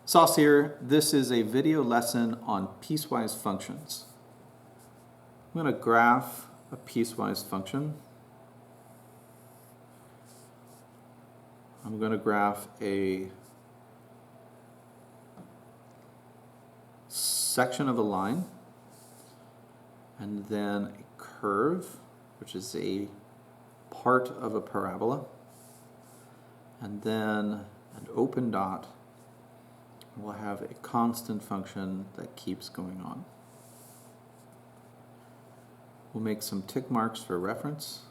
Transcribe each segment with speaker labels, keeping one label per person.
Speaker 1: VLSos here. This is a video lesson on piecewise functions. I'm going to graph a piecewise function. I'm going to graph a section of a line and then a curve, which is a part of a parabola, and then an open dot. We'll have a constant function that keeps going on. We'll make some tick marks for reference.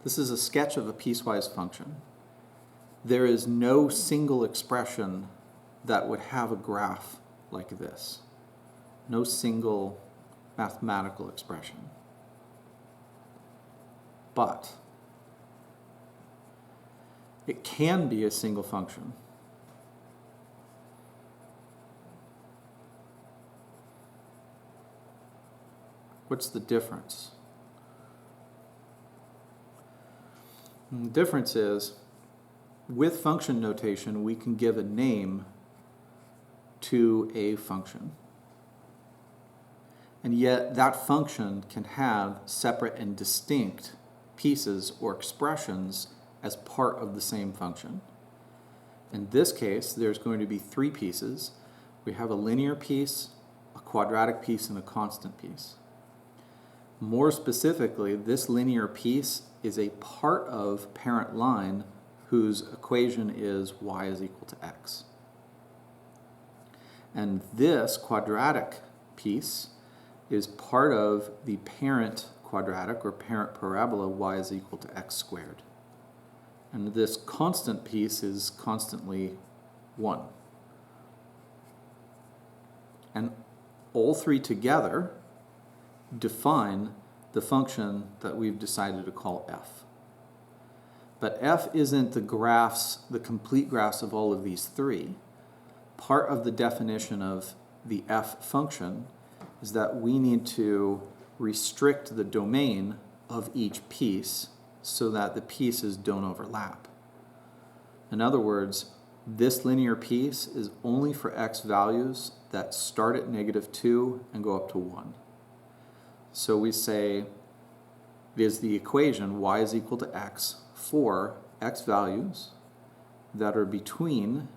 Speaker 1: This is a sketch of a piecewise function. There is no single expression that would have a graph like this. No single mathematical expression. But it can be a single function. What's the difference? The difference is, with function notation, we can give a name to a function. And yet that function can have separate and distinct pieces or expressions as part of the same function. In this case, there's going to be three pieces. We have a linear piece, a quadratic piece, and a constant piece. More specifically, this linear piece is a part of parent line whose equation is y is equal to x. And this quadratic piece is part of the parent quadratic or parent parabola y is equal to x squared. And this constant piece is constantly 1. And all three together define the function that we've decided to call f. But f isn't the complete graphs of all of these three. Part of the definition of the f function is that we need to restrict the domain of each piece so that the pieces don't overlap. In other words, this linear piece is only for x values that start at -2 and go up to 1. So we say it is the equation y is equal to x for x values that are between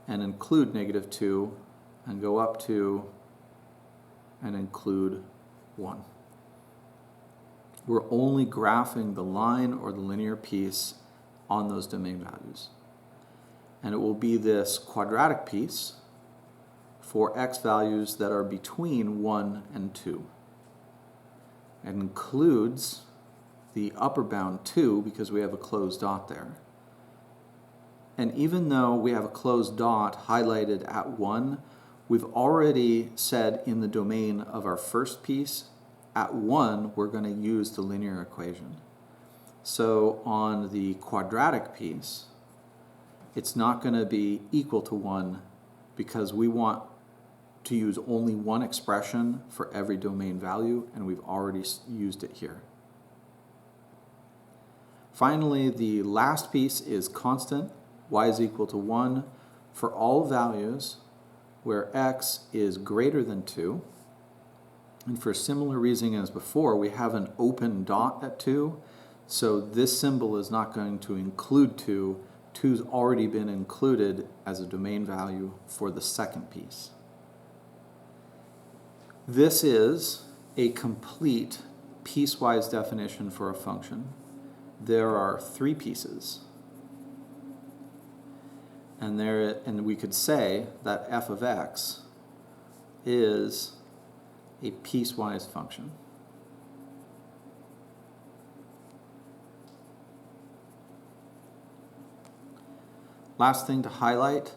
Speaker 1: and include -2 and go up to and include 1. We're only graphing the line or the linear piece on those domain values. And it will be this quadratic piece for x values that are between 1 and 2. It includes the upper bound 2 because we have a closed dot there. And even though we have a closed dot highlighted at 1, we've already said in the domain of our first piece, at 1, we're going to use the linear equation. So on the quadratic piece, it's not going to be equal to 1 because we want to use only one expression for every domain value, and we've already used it here. Finally, the last piece is constant, y is equal to 1 for all values where x is greater than 2. And for similar reasoning as before, we have an open dot at 2, so this symbol is not going to include 2. 2's already been included as a domain value for the second piece. This is a complete piecewise definition for a function. There are three pieces. And we could say that f of x is a piecewise function. Last thing to highlight,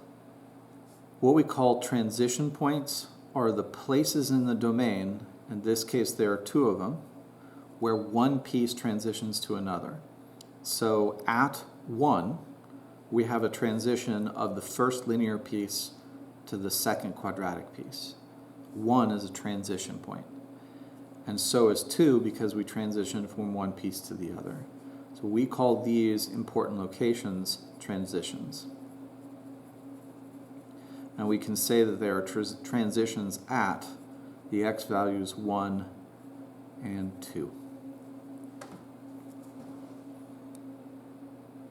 Speaker 1: what we call transition points are the places in the domain, in this case there are two of them, where one piece transitions to another. So at 1, we have a transition of the first linear piece to the second quadratic piece. 1 is a transition point. and so is 2 because we transitioned from one piece to the other. So we call these important locations transitions. And we can say that there are transitions at the x values 1 and 2.